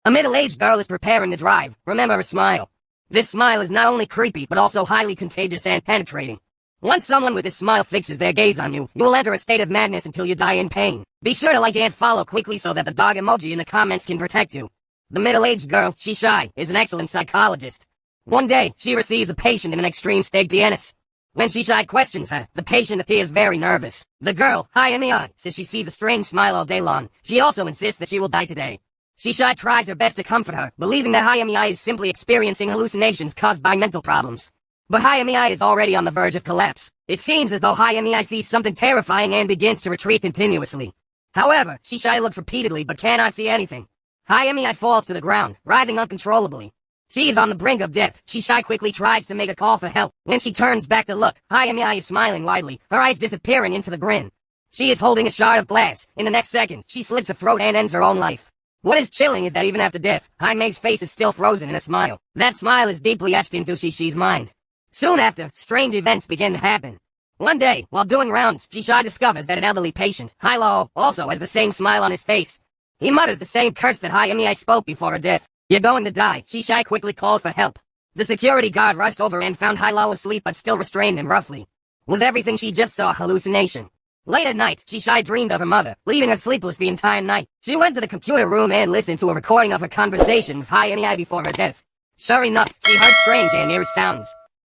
A middle-aged girl is preparing to drive. Remember her smile. This smile is not only creepy but also highly contagious and penetrating. Once someone with this smile fixes their gaze on you, you will enter a state of madness until you die in pain. Be sure to like and follow quickly so that the dog emoji in the comments can protect you. The middle-aged girl, she's shy, is an excellent psychologist. One day, she receives a patient in an extreme state of illness. When Shishai questions her, the patient appears very nervous. The girl, Hayami, says she sees a strange smile all day long. She also insists that she will die today. Shishai tries her best to comfort her, believing that Hayami is simply experiencing hallucinations caused by mental problems. But Hayami is already on the verge of collapse. It seems as though Hayami sees something terrifying and begins to retreat continuously. However, Shishai looks repeatedly but cannot see anything. Hayami falls to the ground, writhing uncontrollably. She is on the brink of death. Shishai quickly tries to make a call for help. When she turns back to look, Hayami is smiling widely, her eyes disappearing into the grin. She is holding a shard of glass. In the next second, she slits her throat and ends her own life. What is chilling is that even after death, Jaime's face is still frozen in a smile. That smile is deeply etched into Shishi's mind. Soon after, strange events begin to happen. One day, while doing rounds, Shishai discovers that an elderly patient, Hilo, also has the same smile on his face. He mutters the same curse that Hayami spoke before her death. "You're going to die." Shishai quickly called for help. The security guard rushed over and found Hilo asleep but still restrained him roughly. Was everything she just saw a hallucination? Late at night, Shishai dreamed of her mother, leaving her sleepless the entire night. She went to the computer room and listened to a recording of her conversation with Hayami before her death. Sure enough, she heard strange and eerie sounds.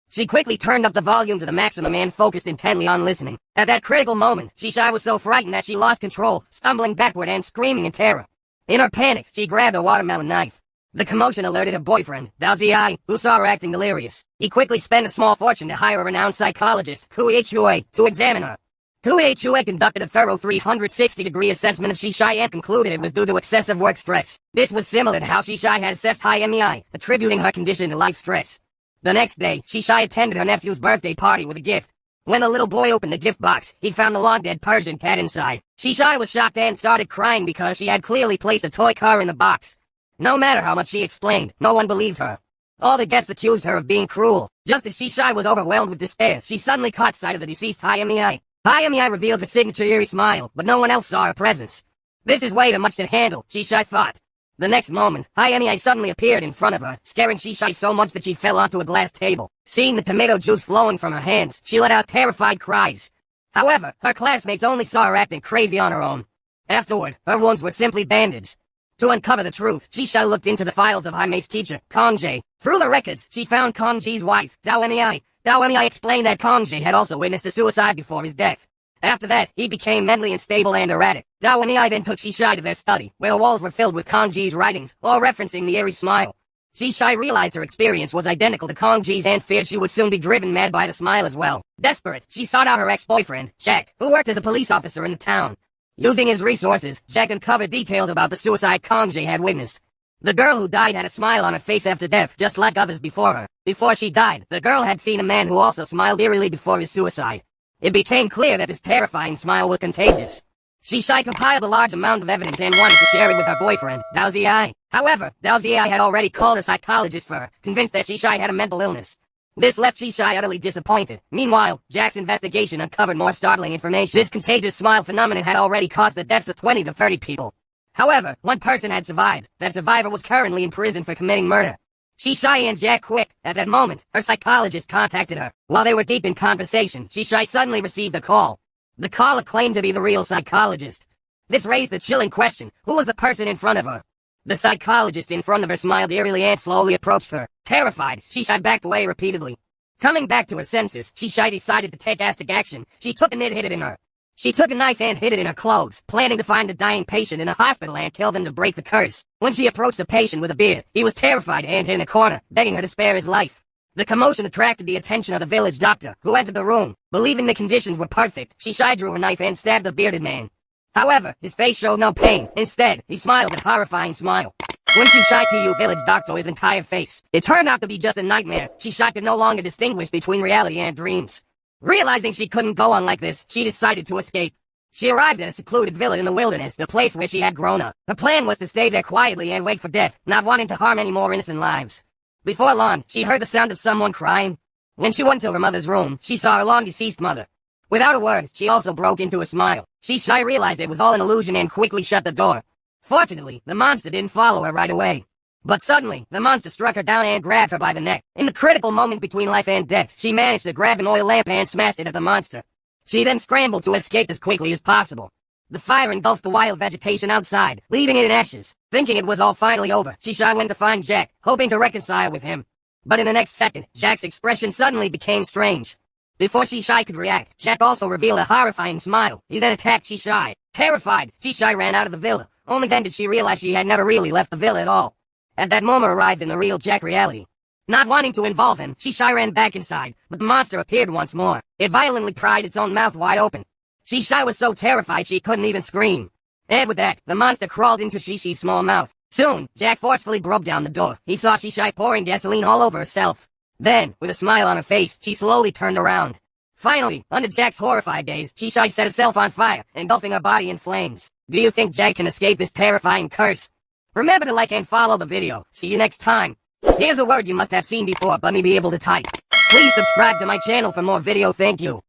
She quickly turned up the volume to the maximum and focused intently on listening. At that critical moment, Shishai was so frightened that she lost control, stumbling backward and screaming in terror. In her panic, she grabbed a watermelon knife. The commotion alerted her boyfriend, Daozi, who saw her acting delirious. He quickly spent a small fortune to hire a renowned psychologist, Kui Chue, to examine her. Kui Chue conducted a thorough 360-degree assessment of Shishai and concluded it was due to excessive work stress. This was similar to how Shishai had assessed Hayami, attributing her condition to life stress. The next day, Shishai attended her nephew's birthday party with a gift. When the little boy opened the gift box, he found a long-dead Persian cat inside. Shishai was shocked and started crying because she had clearly placed a toy car in the box. No matter how much she explained, no one believed her. All the guests accused her of being cruel. Just as Shishai was overwhelmed with despair, she suddenly caught sight of the deceased Hayami. Hayami revealed her signature eerie smile, but no one else saw her presence. This is way too much to handle, Shishai thought. The next moment, Hayami suddenly appeared in front of her, scaring Shishai so much that she fell onto a glass table. Seeing the tomato juice flowing from her hands, she let out terrified cries. However, her classmates only saw her acting crazy on her own. Afterward, her wounds were simply bandaged. To uncover the truth, Shishai looked into the files of Jaime's teacher, Kongjae. Through the records, she found Kongji's wife, Daomi. Daomi explained that Kongjae had also witnessed a suicide before his death. After that, he became mentally unstable and erratic. Daomi then took Shishai to their study, where the walls were filled with Kongji's writings, all referencing the eerie smile. Shishai realized her experience was identical to Kongji's and feared she would soon be driven mad by the smile as well. Desperate, she sought out her ex-boyfriend, Jack, who worked as a police officer in the town. Using his resources, Jack uncovered details about the suicide Kongjae had witnessed. The girl who died had a smile on her face after death, just like others before her. Before she died, the girl had seen a man who also smiled eerily before his suicide. It became clear that this terrifying smile was contagious. Shishai compiled a large amount of evidence and wanted to share it with her boyfriend, Daozi. However, Daozi had already called a psychologist for her, convinced that Shishai had a mental illness. This left Shishai utterly disappointed. Meanwhile, Jack's investigation uncovered more startling information. This contagious smile phenomenon had already caused the deaths of 20 to 30 people. However, one person had survived. That survivor was currently in prison for committing murder. Shishai and Jack quit. At that moment, her psychologist contacted her. While they were deep in conversation, Shishai suddenly received a call. The caller claimed to be the real psychologist. This raised the chilling question, who was the person in front of her? The psychologist in front of her smiled eerily and slowly approached her. Terrified, Shishai backed away repeatedly. Coming back to her senses, Shishai decided to take drastic action. She took and hid it in her. She took a knife and hid it in her clothes, planning to find a dying patient in a hospital and kill them to break the curse. When she approached the patient with a beard, he was terrified and hid in a corner, begging her to spare his life. The commotion attracted the attention of the village doctor, who entered the room. Believing the conditions were perfect, Shishai drew her knife and stabbed the bearded man. However, his face showed no pain. Instead, he smiled a horrifying smile. When Shishai to village doctor his entire face, it turned out to be just a nightmare. Shishai could no longer distinguish between reality and dreams. Realizing she couldn't go on like this, she decided to escape. She arrived at a secluded villa in the wilderness, the place where she had grown up. Her plan was to stay there quietly and wait for death, not wanting to harm any more innocent lives. Before long, she heard the sound of someone crying. When she went to her mother's room, she saw her long-deceased mother. Without a word, she also broke into a smile. Shishai realized it was all an illusion and quickly shut the door. Fortunately, the monster didn't follow her right away. But suddenly, the monster struck her down and grabbed her by the neck. In the critical moment between life and death, she managed to grab an oil lamp and smashed it at the monster. She then scrambled to escape as quickly as possible. The fire engulfed the wild vegetation outside, leaving it in ashes. Thinking it was all finally over, Shy went to find Jack, hoping to reconcile with him. But in the next second, Jack's expression suddenly became strange. Before Shy could react, Jack also revealed a horrifying smile. He then attacked Shy. Terrified, Shy ran out of the villa. Only then did she realize she had never really left the villa at all. At that moment arrived in the real Jack reality. Not wanting to involve him, Shy ran back inside, but the monster appeared once more. It violently pried its own mouth wide open. Shy was so terrified she couldn't even scream. And with that, the monster crawled into Shy's small mouth. Soon, Jack forcefully broke down the door. He saw Shy pouring gasoline all over herself. Then, with a smile on her face, she slowly turned around. Finally, under Jack's horrified gaze, Shy set herself on fire, engulfing her body in flames. Do you think Jack can escape this terrifying curse? Remember to like and follow the video. See you next time. Here's a word you must have seen before but may be able to type. Please subscribe to my channel for more video. Thank you.